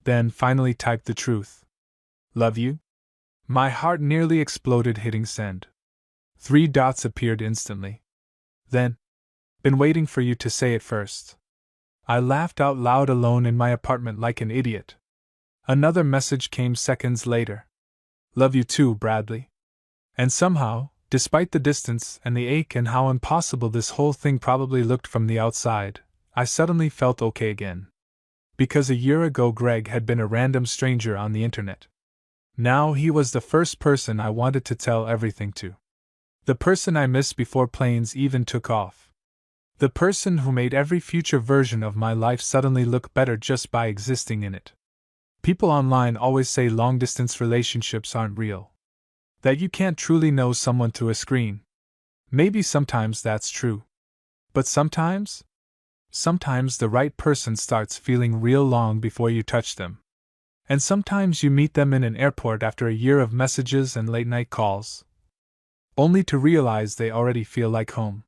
Speaker 1: Then finally typed the truth. Love you? My heart nearly exploded hitting send. 3 dots appeared instantly. Then, been waiting for you to say it first. I laughed out loud alone in my apartment like an idiot. Another message came seconds later. Love you too, Bradley. And somehow, despite the distance and the ache and how impossible this whole thing probably looked from the outside, I suddenly felt okay again. Because a year ago Greg had been a random stranger on the internet. Now he was the first person I wanted to tell everything to. The person I missed before planes even took off. The person who made every future version of my life suddenly look better just by existing in it. People online always say long-distance relationships aren't real. That you can't truly know someone through a screen. Maybe sometimes that's true. But sometimes the right person starts feeling real long before you touch them. And sometimes you meet them in an airport after a year of messages and late-night calls, only to realize they already feel like home.